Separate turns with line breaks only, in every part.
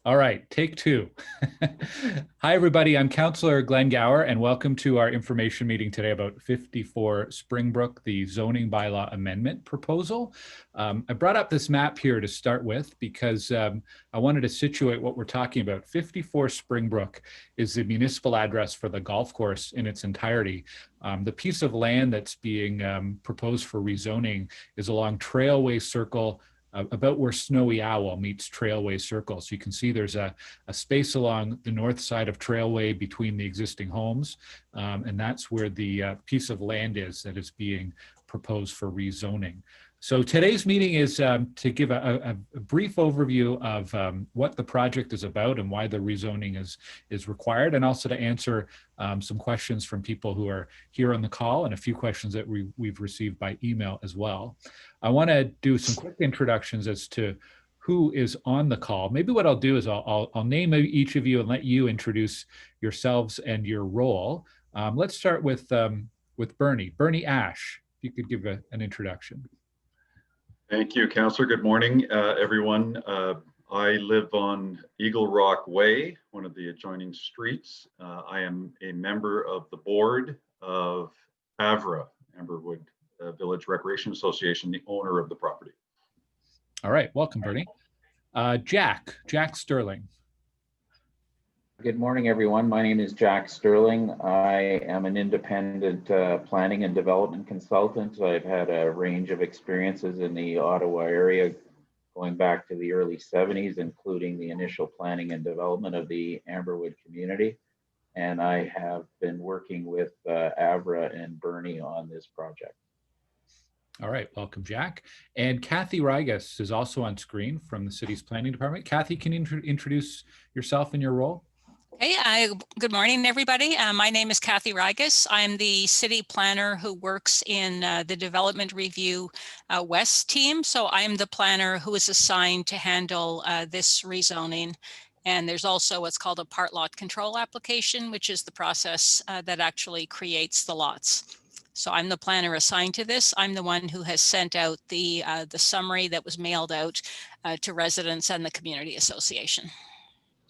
All right, take two. Hi, everybody. I'm Councillor Glenn Gower, and welcome to our information meeting today about 54 Springbrook, the Zoning Bylaw Amendment proposal. I brought up this map here to start with because I wanted to situate what we're talking about. 54 Springbrook is the municipal address for the golf course in its entirety. The piece of land that's being proposed for rezoning is along Trailway Circle, about where Snowy Owl meets Trailway Circle. So you can see there's a space along the north side of Trailway between the existing homes, and that's where the piece of land is that is being proposed for rezoning. So today's meeting is to give a brief overview of what the project is about and why the rezoning is required, and also to answer some questions from people who are here on the call and a few questions that we've received by email as well. I want to do some quick introductions as to who is on the call. Maybe what I'll do is I'll name each of you and let you introduce yourselves and your role. Let's start with Bernie. Bernie Ash, if you could give an introduction.
Thank you, Councillor. Good morning, everyone. I live on Eagle Rock Way, one of the adjoining streets. I am a member of the board of AVRA, Amberwood Village Recreation Association, the owner of the property.
All right, welcome, Bernie. Jack Sterling.
Good morning, everyone. My name is Jack Sterling. I am an independent planning and development consultant. I've had a range of experiences in the Ottawa area going back to the early 70s, including the initial planning and development of the Amberwood community. And I have been working with AVRA and Bernie on this project.
All right, welcome, Jack. And Kathy Rigas is also on screen from the city's planning department. Kathy, can you introduce yourself and your role?
Hey, good morning, everybody. My name is Kathy Rigas. I'm the city planner who works in the Development Review West team. So I'm the planner who is assigned to handle this rezoning. And there's also what's called a part lot control application, which is the process that actually creates the lots. So I'm the planner assigned to this. I'm the one who has sent out the summary that was mailed out to residents and the community association.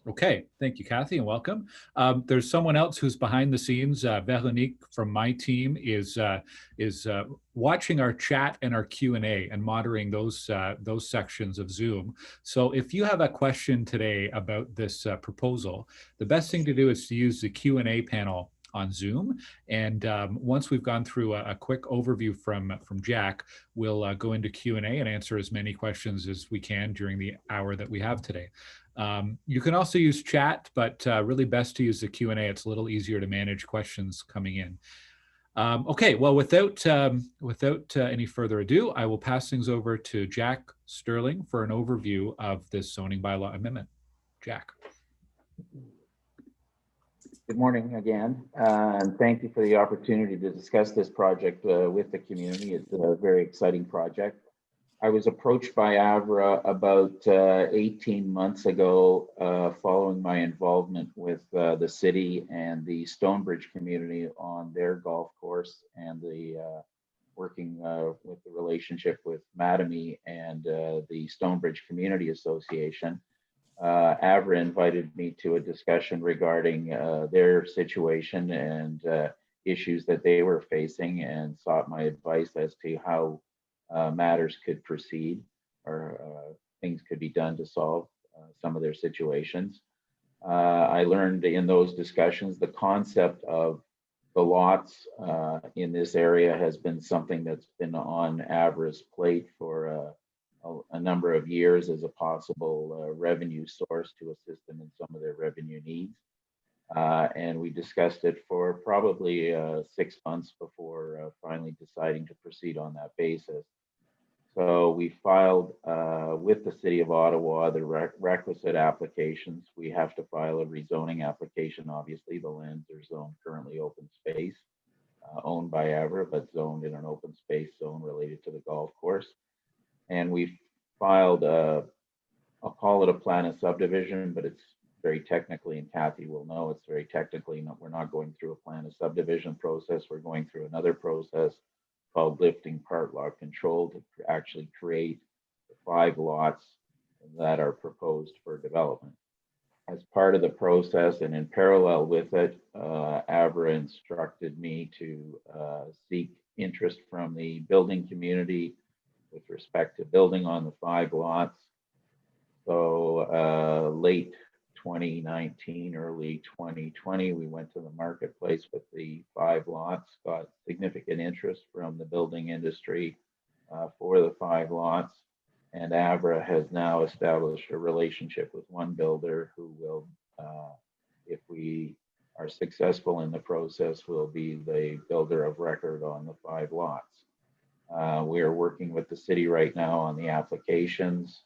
Okay, thank you, Kathy, and welcome. There's someone else who's behind the scenes. Veronique from my team is watching our chat and our Q&A and monitoring those sections of Zoom. So if you have a question today about this proposal, the best thing to do is to use the Q&A panel on Zoom. And once we've gone through a quick overview from Jack, we'll go into Q&A and answer as many questions as we can during the hour that we have today. You can also use chat, but really best to use the Q&A. It's a little easier to manage questions coming in. Okay, well, without any further ado, I will pass things over to Jack Sterling for an overview of this zoning bylaw amendment. Jack.
Good morning again, and thank you for the opportunity to discuss this project with the community. It's a very exciting project. I was approached by AVRA about 18 months ago following my involvement with the city and the Stonebridge community on their golf course and the working with the relationship with Mattamy and the Stonebridge Community Association. AVRA invited me to a discussion regarding their situation and issues that they were facing and sought my advice as to how matters could proceed or things could be done to solve some of their situations. I learned in those discussions the concept of the lots in this area has been something that's been on AVRA's plate for a number of years as a possible revenue source to assist them in some of their revenue needs. And we discussed it for probably 6 months before finally deciding to proceed on that basis. So we filed with the City of Ottawa the requisite applications. We have to file a rezoning application. Obviously, the lands are zoned currently open space, owned by AVRA, but zoned in an open space zone related to the golf course. And we filed, I'll call it a plan of subdivision, but it's very technically, and Kathy will know, it's very technically, we're not going through a plan of subdivision process. We're going through another process called lifting part lot control to actually create the 5 lots that are proposed for development. as part of the process and in parallel with it, Avra instructed me to seek interest from the building community with respect to building on the 5 lots. So late 2019, early 2020, we went to the marketplace with the 5 lots, got significant interest from the building industry for the 5 lots. And Avra has now established a relationship with one builder who will, if we are successful in the process, will be the builder of record on the 5 lots. We are working with the city right now on the applications.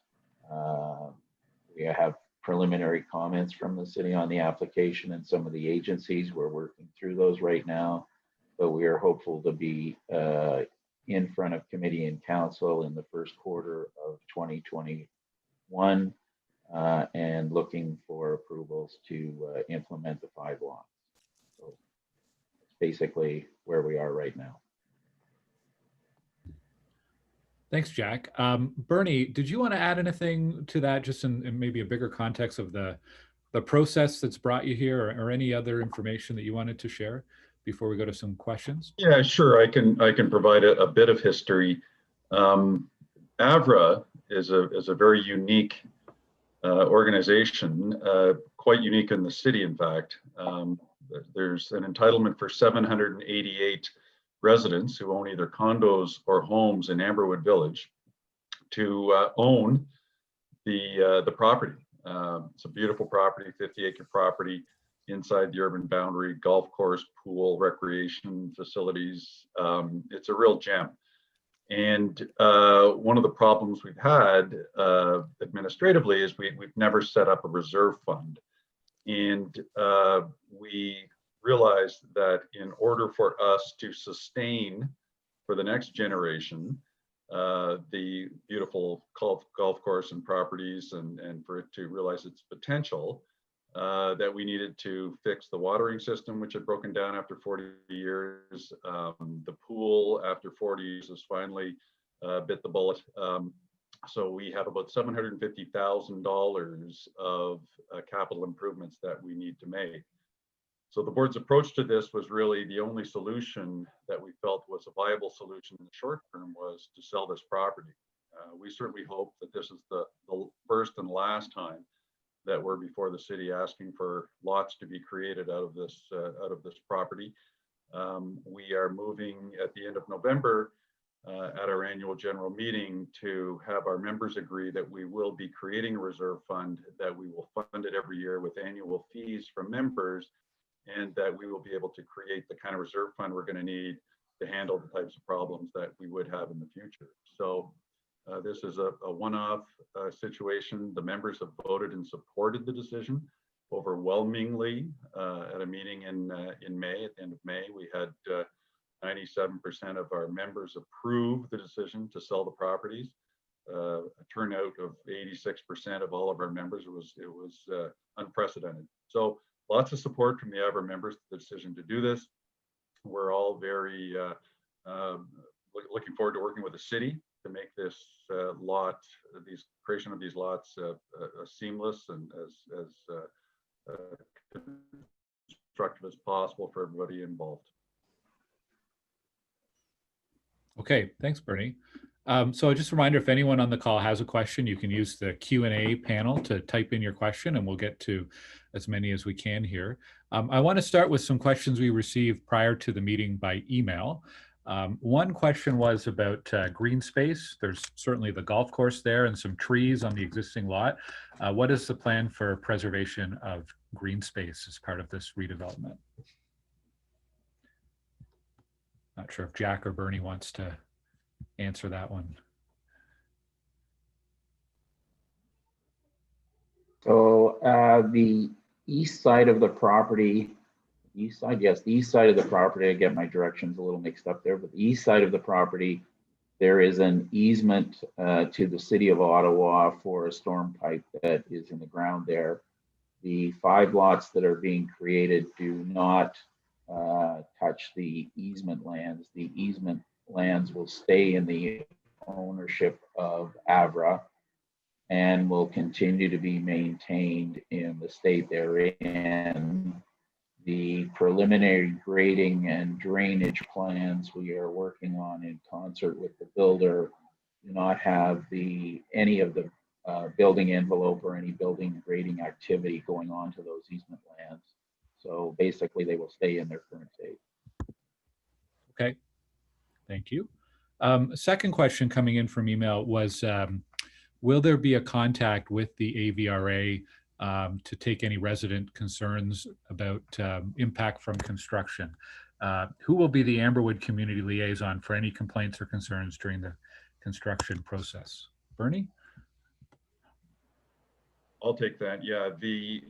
We have preliminary comments from the city on the application and some of the agencies. We're working through those right now, but we are hopeful to be in front of committee and council in the first quarter of 2021 and looking for approvals to implement the 5 lots. So it's basically where we are right now.
Thanks, Jack. Bernie, did you want to add anything to that, just in maybe a bigger context of the process that's brought you here, or any other information that you wanted to share before we go to some questions?
Yeah, sure. I can provide a bit of history. Avra is a very unique organization, quite unique in the city, in fact. There's an entitlement for 788 residents who own either condos or homes in Amberwood Village to own the property. It's a beautiful property, 50-acre property inside the urban boundary, golf course, pool, recreation facilities. It's a real gem. And one of the problems we've had administratively is we've never set up a reserve fund. And we realized that in order for us to sustain for the next generation the beautiful golf course and properties, and for it to realize its potential, that we needed to fix the watering system, which had broken down after 40 years. The pool after 40 years has finally bit the bullet. So we have about $750,000 of capital improvements that we need to make. So the board's approach to this was really the only solution that we felt was a viable solution in the short term was to sell this property. We certainly hope that this is the first and last time that we're before the city asking for lots to be created out of this property. We are moving at the end of November at our annual general meeting to have our members agree that we will be creating a reserve fund, that we will fund it every year with annual fees from members, and that we will be able to create the kind of reserve fund we're going to need to handle the types of problems that we would have in the future. So this is a one-off situation. The members have voted and supported the decision overwhelmingly at a meeting in May. At the end of May, we had 97% of our members approve the decision to sell the properties. A turnout of 86% of all of our members. It was unprecedented. So lots of support from the Avra members for the decision to do this. We're all very looking forward to working with the city to make this creation of these lots seamless and as constructive as possible for everybody involved.
Okay, thanks, Bernie. So just a reminder, if anyone on the call has a question, you can use the Q&A panel to type in your question, and we'll get to as many as we can here. I want to start with some questions we received prior to the meeting by email. One question was about green space. There's certainly the golf course there and some trees on the existing lot. What is the plan for preservation of green space as part of this redevelopment? Not sure if Jack or Bernie wants to answer that one.
So the east side of the property, the east side of the property, I get my directions a little mixed up there, but the east side of the property, there is an easement to the City of Ottawa for a storm pipe that is in the ground there. The 5 lots that are being created do not touch the easement lands. The easement lands will stay in the ownership of Avra, and will continue to be maintained in the state they're in. The preliminary grading and drainage plans we are working on in concert with the builder do not have any of the building envelope or any building grading activity going on to those easement lands. So basically they will stay in their current state.
Okay, thank you. Second question coming in from email was, will there be a contact with the AVRA to take any resident concerns about impact from construction? Who will be the Amberwood community liaison for any complaints or concerns during the construction process? Bernie?
I'll take that. Yeah, the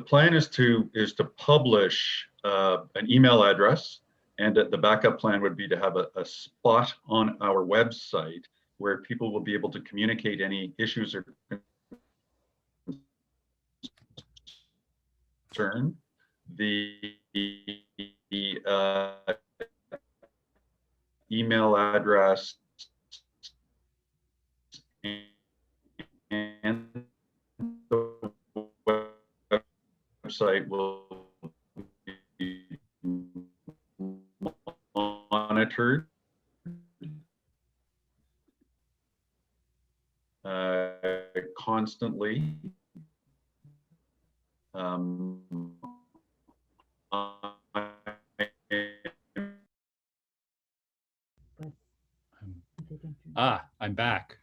plan is to publish an email address, and the backup plan would be to have a spot on our website where people will be able to communicate any issues or concern. The email address and the website will be monitored constantly.
I'm back.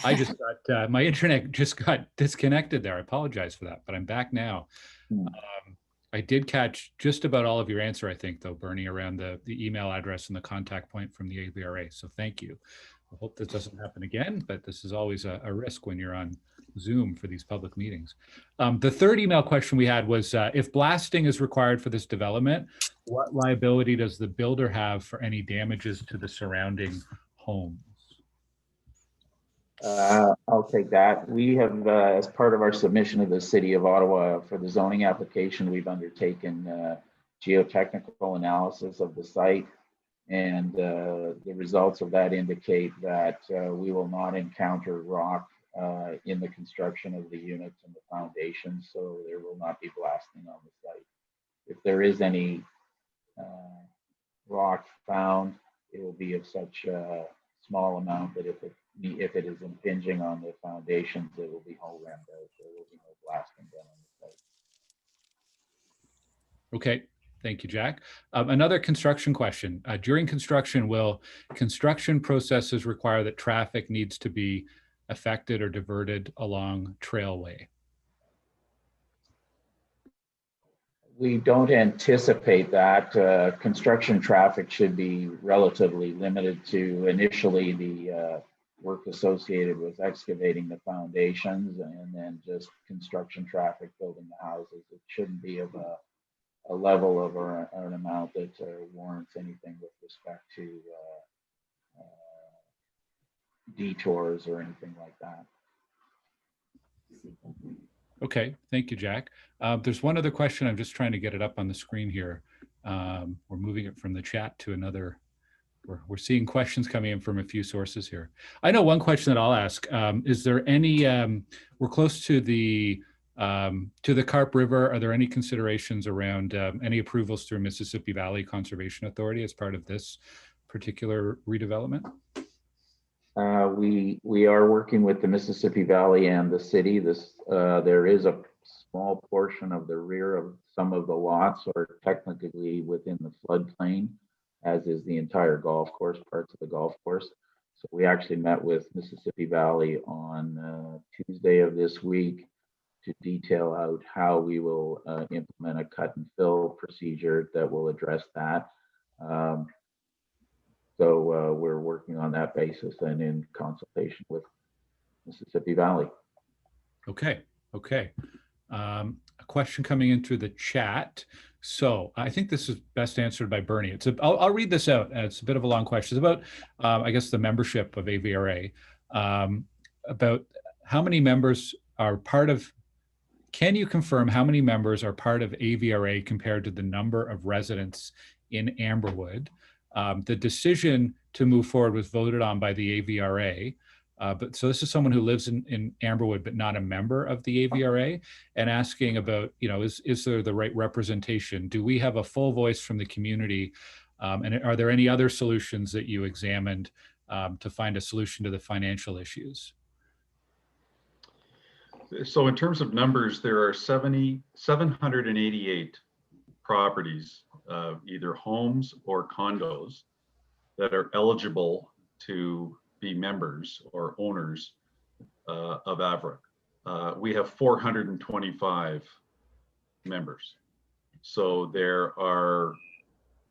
I just got, my internet just got disconnected there. I apologize for that, but I'm back now. I did catch just about all of your answer, I think, though, Bernie, around the email address and the contact point from the AVRA. So thank you. I hope this doesn't happen again, but this is always a risk when you're on Zoom for these public meetings. The third email question we had was, if blasting is required for this development, what liability does the builder have for any damages to the surrounding homes?
I'll take that. We have, as part of our submission of the City of Ottawa for the zoning application, we've undertaken geotechnical analysis of the site, and the results of that indicate that we will not encounter rock in the construction of the units and the foundations, so there will not be blasting on the site. If there is any rock found, it will be of such a small amount that if it is impinging on the foundations, it will be whole rammed out. There will be no blasting done on the site.
Okay, thank you, Jack. Another construction question. During construction, will construction processes require that traffic needs to be affected or diverted along Trailway?
We don't anticipate that. Construction traffic should be relatively limited to initially the work associated with excavating the foundations, and then just construction traffic building the houses. It shouldn't be of a level of or an amount that warrants anything with respect to detours or anything like that.
Okay, thank you, Jack. There's one other question. I'm just trying to get it up on the screen here. We're moving it from the chat to another. We're seeing questions coming in from a few sources here. I know one question that I'll ask. Is there any, we're close to the Carp River. Are there any considerations around any approvals through Mississippi Valley Conservation Authority as part of this particular redevelopment?
We are working with the Mississippi Valley and the city. There is a small portion of the rear of some of the lots are technically within the floodplain, as is the entire golf course, parts of the golf course. So we actually met with Mississippi Valley on Tuesday of this week to detail out how we will implement a cut and fill procedure that will address that. So we're working on that basis and in consultation with Mississippi Valley.
Okay, okay. A question coming in through the chat. So I think this is best answered by Bernie. I'll read this out. It's a bit of a long question. It's about, I guess, the membership of AVRA, about how many members are part of, can you confirm how many members are part of AVRA compared to the number of residents in Amberwood? The decision to move forward was voted on by the AVRA. But so this is someone who lives in Amberwood, but not a member of the AVRA, and asking about, is there the right representation? Do we have a full voice from the community? And are there any other solutions that you examined to find a solution to the financial issues?
So in terms of numbers, there are 788 properties, either homes or condos, that are eligible to be members or owners of AVRA. We have 425 members. So there are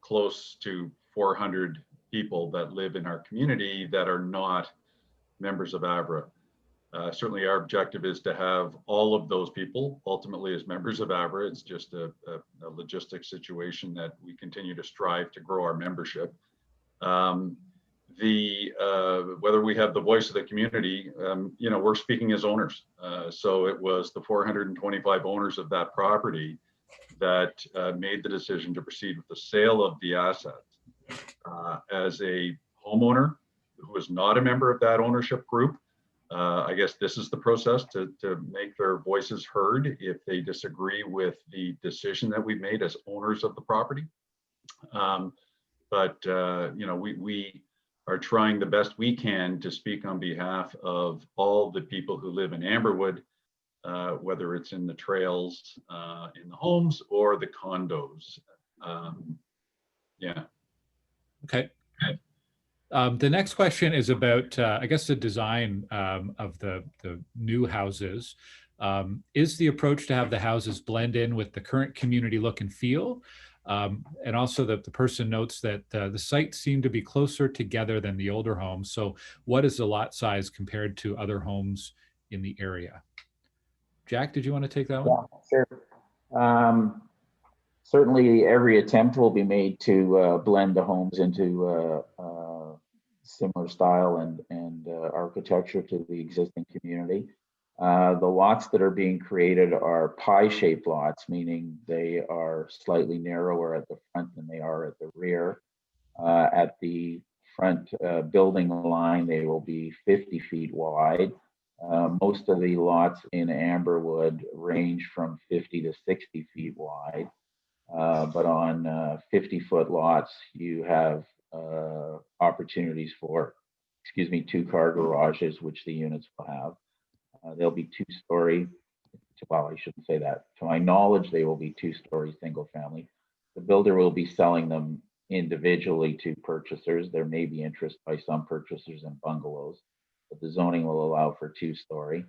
close to 400 people that live in our community that are not members of AVRA. Certainly our objective is to have all of those people ultimately as members of AVRA. It's just a logistic situation that we continue to strive to grow our membership. Whether we have the voice of the community, we're speaking as owners. So it was the 425 owners of that property that made the decision to proceed with the sale of the assets. As a homeowner who is not a member of that ownership group, I guess this is the process to make their voices heard if they disagree with the decision that we've made as owners of the property. We are trying the best we can to speak on behalf of all the people who live in Amberwood, whether it's in the trails, in the homes, or the condos. Yeah.
Okay. The next question is about, I guess, the design of the new houses. Is the approach to have the houses blend in with the current community look and feel? And also that the person notes that the sites seem to be closer together than the older homes. So what is the lot size compared to other homes in the area? Jack, did you want to take that one?
Yeah, sure. Certainly every attempt will be made to blend the homes into similar style and architecture to the existing community. The lots that are being created are pie-shaped lots, meaning they are slightly narrower at the front than they are at the rear. At the front building line, they will be 50 feet wide. Most of the lots in Amberwood range from 50 to 60 feet wide. But on 50-foot lots, you have opportunities for, two-car garages, which the units will have. They'll be two-story. Well, I shouldn't say that. To my knowledge, they will be two-story single family. The builder will be selling them individually to purchasers. There may be interest by some purchasers in bungalows, but the zoning will allow for two-story.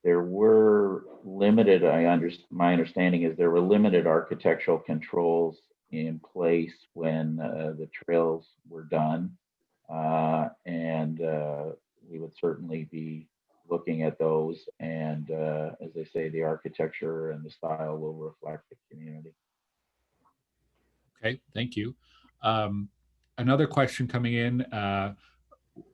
There were limited, my understanding is there were limited architectural controls in place when the trails were done. We would certainly be looking at those. And as they say, the architecture and the style will reflect the community.
Okay, thank you. Another question coming in.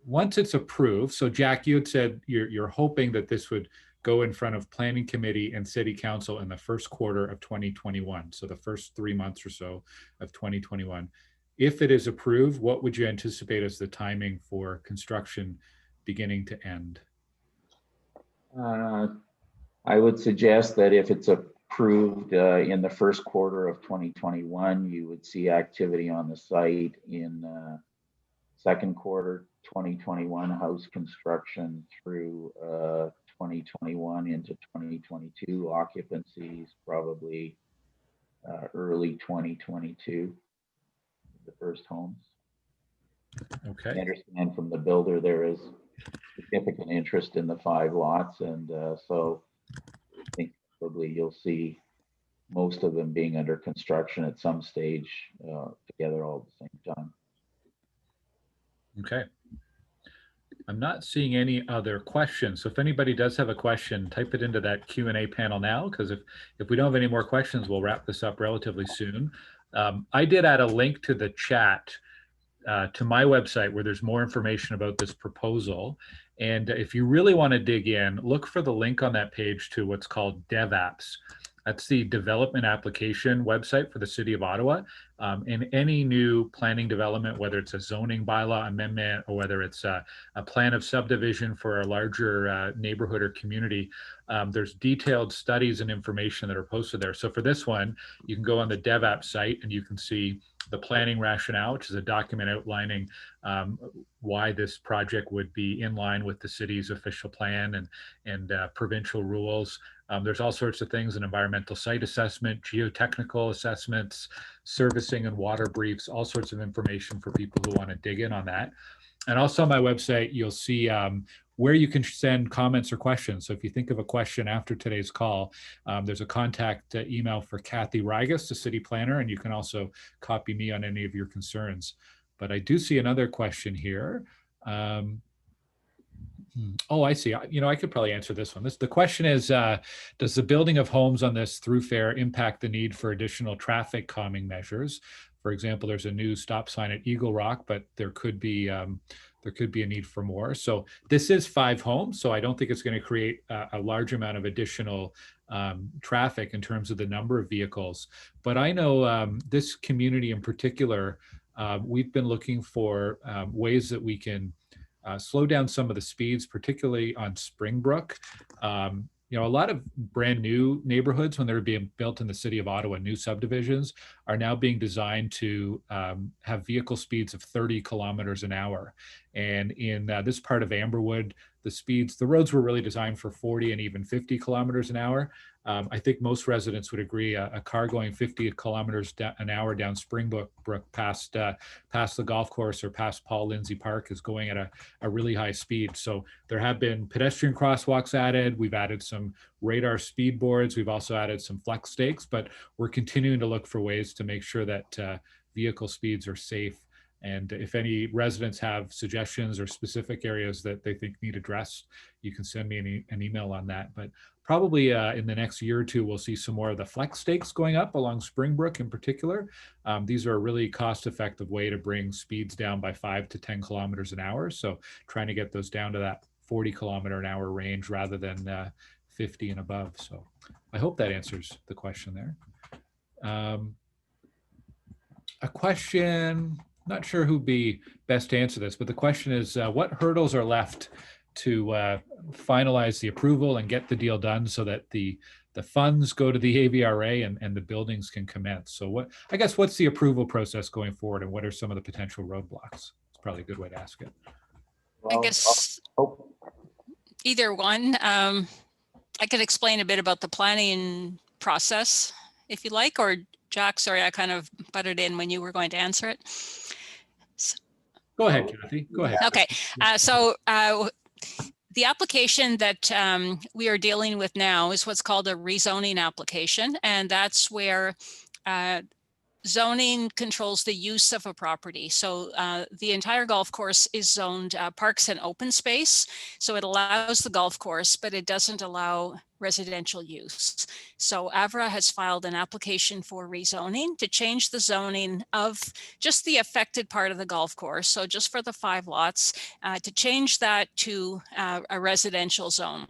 Once it's approved, so Jack, you had said you're hoping that this would go in front of Planning Committee and City Council in the first quarter of 2021. So the first 3 months or so of 2021. If it is approved, what would you anticipate as the timing for construction beginning to end?
I would suggest that if it's approved in the first quarter of 2021, you would see activity on the site in second quarter 2021, house construction through 2021 into 2022, occupancies probably early 2022, the first homes.
Okay.
I understand from the builder there is significant interest in the 5 lots, and so I think probably you'll see most of them being under construction at some stage together all at the same time.
Okay. I'm not seeing any other questions. So if anybody does have a question, type it into that Q&A panel now, because if we don't have any more questions, we'll wrap this up relatively soon. I did add a link to the chat to my website where there's more information about this proposal. And if you really want to dig in, look for the link on that page to what's called DevApps. That's the development application website for the City of Ottawa. And any new planning development, whether it's a zoning bylaw amendment or whether it's a plan of subdivision for a larger neighborhood or community, there's detailed studies and information that are posted there. So for this one, you can go on the Dev App site and you can see the planning rationale, which is a document outlining why this project would be in line with the city's official plan and provincial rules. There's all sorts of things, an environmental site assessment, geotechnical assessments, servicing and water briefs, all sorts of information for people who want to dig in on that. And also on my website, you'll see where you can send comments or questions. So if you think of a question after today's call, there's a contact email for Kathy Rigas, the city planner, and you can also copy me on any of your concerns. But I do see another question here. Oh, I see. I could probably answer this one. The question is, does the building of homes on this thoroughfare impact the need for additional traffic calming measures? For example, there's a new stop sign at Eagle Rock, but there could be a need for more. So this is 5 homes, so I don't think it's going to create a large amount of additional traffic in terms of the number of vehicles. But I know this community in particular, we've been looking for ways that we can slow down some of the speeds, particularly on Springbrook. A lot of brand new neighborhoods, when they're being built in the City of Ottawa, new subdivisions, are now being designed to have vehicle speeds of 30 kilometers an hour. And in this part of Amberwood, the roads were really designed for 40 and even 50 kilometers an hour. I think most residents would agree a car going 50 kilometers an hour down Springbrook past the golf course or past Paul Lindsay Park is going at a really high speed. So there have been pedestrian crosswalks added. We've added some radar speed boards. We've also added some flex stakes, but we're continuing to look for ways to make sure that vehicle speeds are safe. And if any residents have suggestions or specific areas that they think need addressed, you can send me an email on that. But probably in the next year or two, we'll see some more of the flex stakes going up along Springbrook in particular. These are a really cost-effective way to bring speeds down by 5 to 10 kilometers an hour. So trying to get those down to that 40 kilometer an hour range rather than 50 and above. So I hope that answers the question there. A question, not sure who'd be best to answer this, but the question is, what hurdles are left to finalize the approval and get the deal done so that the funds go to the AVRA and the buildings can commence? So what's the approval process going forward, and what are some of the potential roadblocks? It's probably a good way to ask it.
Well,
I guess either one. I could explain a bit about the planning process if you like, or Jack, sorry, I kind of butted in when you were going to answer it.
Go ahead, Kathy. Go ahead.
Okay, the application that we are dealing with now is what's called a rezoning application, and that's where zoning controls the use of a property. So the entire golf course is zoned parks and open space. So it allows the golf course, but it doesn't allow residential use. So AVRA has filed an application for rezoning to change the zoning of just the affected part of the golf course. So just for the 5 lots, to change that to a residential zone.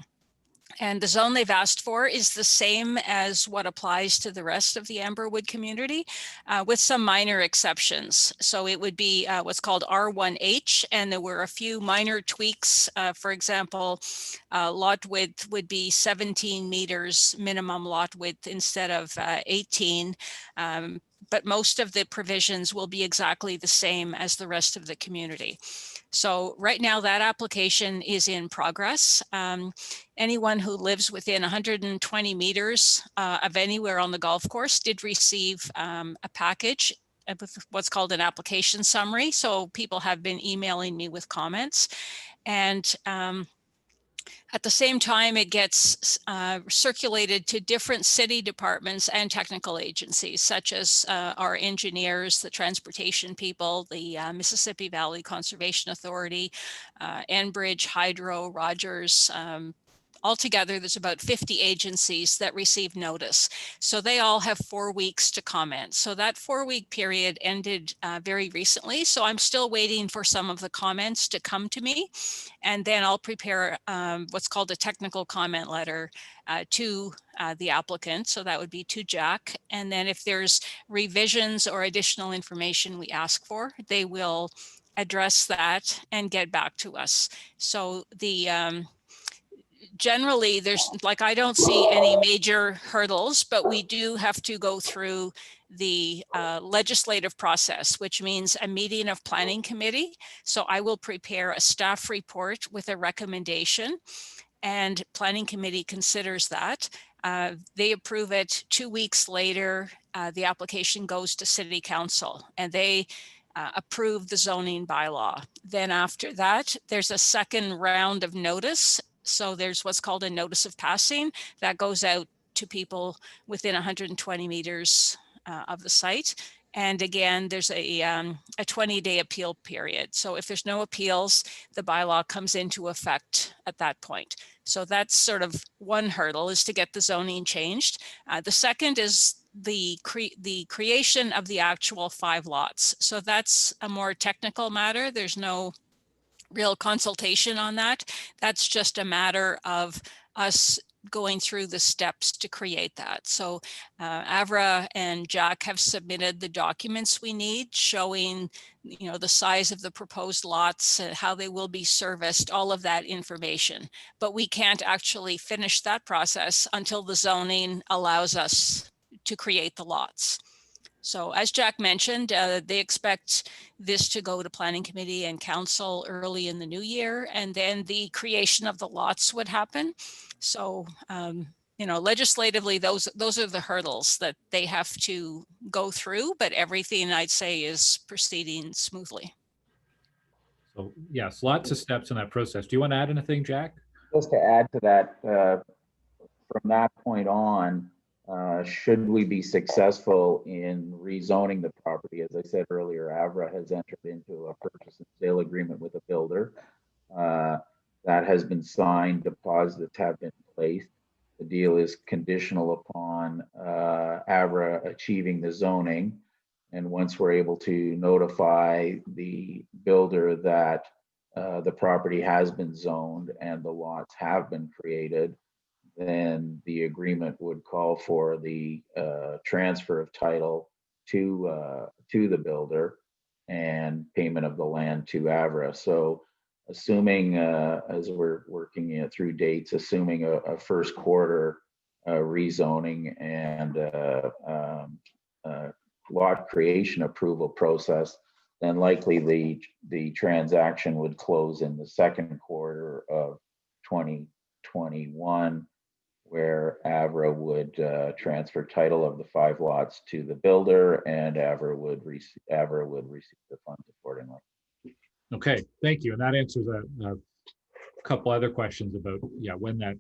And the zone they've asked for is the same as what applies to the rest of the Amberwood community, with some minor exceptions. So it would be what's called R1H, and there were a few minor tweaks. For example, lot width would be 17 meters minimum lot width instead of 18. But most of the provisions will be exactly the same as the rest of the community. So right now that application is in progress. Anyone who lives within 120 meters of anywhere on the golf course did receive a package with what's called an application summary. So people have been emailing me with comments, and at the same time, it gets circulated to different city departments and technical agencies, such as our engineers, the transportation people, the Mississippi Valley Conservation Authority, Enbridge, Hydro, Rogers. Altogether, there's about 50 agencies that receive notice. So they all have 4 weeks to comment. So that 4-week period ended very recently. So I'm still waiting for some of the comments to come to me. And then I'll prepare what's called a technical comment letter to the applicant. So that would be to Jack. And then if there's revisions or additional information we ask for, they will address that and get back to us. So the generally there's like, I don't see any major hurdles, but we do have to go through the legislative process, which means a meeting of planning committee. So I will prepare a staff report with a recommendation, and planning committee considers that. They approve it. 2 weeks later, the application goes to city council and they approve the zoning bylaw. Then after that, there's a second round of notice. So there's what's called a notice of passing that goes out to people within 120 meters of the site. And again, there's a 20-day appeal period. So if there's no appeals, the bylaw comes into effect at that point. So that's sort of one hurdle, is to get the zoning changed. The second is the creation of the actual 5 lots. So that's a more technical matter. There's no real consultation on that. That's just a matter of us going through the steps to create that. So Avra and Jack have submitted the documents we need, showing, you know, the size of the proposed lots, how they will be serviced, all of that information. But we can't actually finish that process until the zoning allows us to create the lots. So as Jack mentioned, they expect this to go to planning committee and council early in the new year, and then the creation of the lots would happen. So, you know, legislatively, those are the hurdles that they have to go through, but everything I'd say is proceeding smoothly.
So yes, lots of steps in that process. Do you want to add anything, Jack?
Just to add to that, from that point on, should we be successful in rezoning the property, as I said earlier, Avra has entered into a purchase and sale agreement with a builder. That has been signed, deposits have been placed. The deal is conditional upon Avra achieving the zoning. And once we're able to notify the builder that the property has been zoned and the lots have been created, then the agreement would call for the transfer of title to the builder and payment of the land to Avra. So assuming, as we're working through dates, assuming a first quarter rezoning and lot creation approval process, then likely the transaction would close in the second quarter of 2021, where Avra would transfer title of the 5 lots to the builder, and Avra would receive the funds accordingly.
Okay, thank you. And that answers a couple other questions about, yeah, when that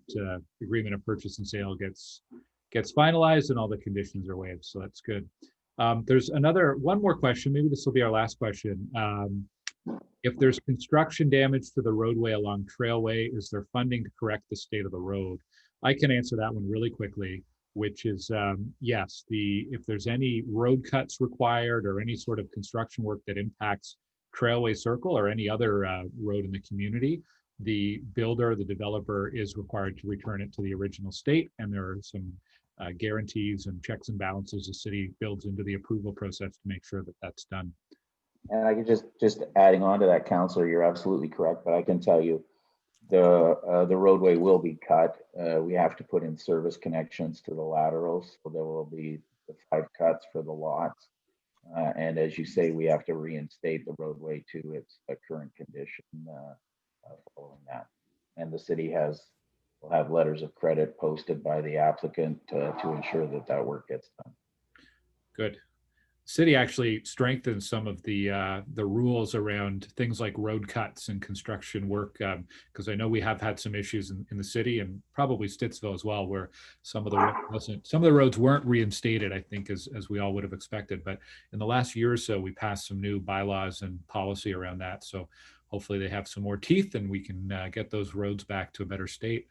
agreement of purchase and sale gets finalized and all the conditions are waived. So that's good. There's one more question. Maybe this will be our last question. If there's construction damage to the roadway along Trailway, is there funding to correct the state of the road? I can answer that one really quickly, which is yes. If there's any road cuts required or any sort of construction work that impacts Trailway Circle or any other road in the community, the builder, the developer is required to return it to the original state, and there are some guarantees and checks and balances the city builds into the approval process to make sure that that's done.
And I could just adding on to that, Councillor, you're absolutely correct, but I can tell you the roadway will be cut. We have to put in service connections to the laterals, so there will be the 5 cuts for the lots. And as you say, we have to reinstate the roadway to its current condition following that. And the city will have letters of credit posted by the applicant to ensure that that work gets done.
Good. City actually strengthened some of the rules around things like road cuts and construction work, because I know we have had some issues in the city and probably Stittsville as well, where some of the roads weren't reinstated, I think, as we all would have expected. But in the last year or so, we passed some new bylaws and policy around that. So hopefully they have some more teeth and we can get those roads back to a better state.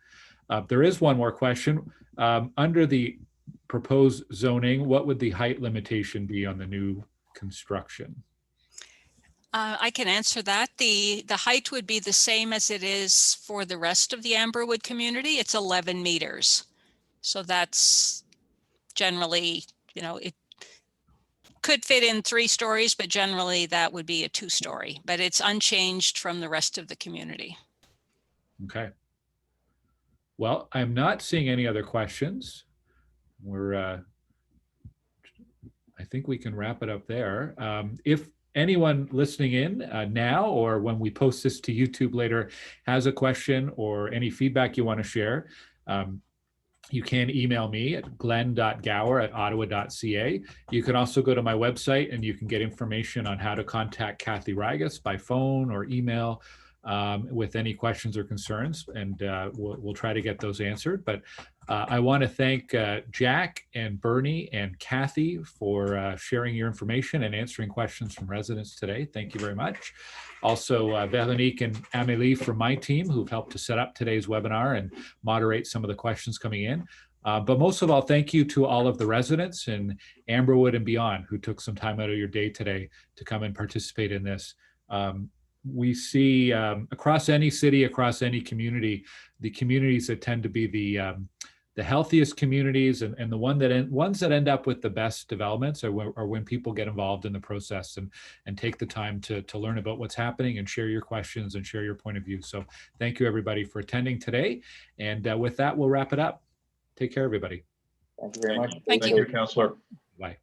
There is one more question. Under the proposed zoning, what would the height limitation be on the new construction?
I can answer that. The height would be the same as it is for the rest of the Amberwood community. It's 11 meters. So that's generally, you know, it could fit in 3 stories, but generally that would be a 2-story, but it's unchanged from the rest of the community.
Okay. Well, I'm not seeing any other questions. I think we can wrap it up there. If anyone listening in now or when we post this to YouTube later has a question or any feedback you want to share, you can email me at glenn.gower@ottawa.ca. You can also go to my website and you can get information on how to contact Kathy Rigas by phone or email with any questions or concerns, and we'll try to get those answered. But I want to thank Jack and Bernie and Kathy for sharing your information and answering questions from residents today. Thank you very much. Also, Veronique and Amélie from my team who've helped to set up today's webinar and moderate some of the questions coming in. But most of all, thank you to all of the residents in Amberwood and beyond who took some time out of your day today to come and participate in this. We see across any city, across any community, the communities that tend to be the healthiest communities and the ones that end up with the best developments are when people get involved in the process and take the time to learn about what's happening and share your questions and share your point of view. So thank you everybody for attending today. And with that, we'll wrap it up. Take care, everybody.
Thank you very much.
Thank you.
Thank you, Councillor.
Bye.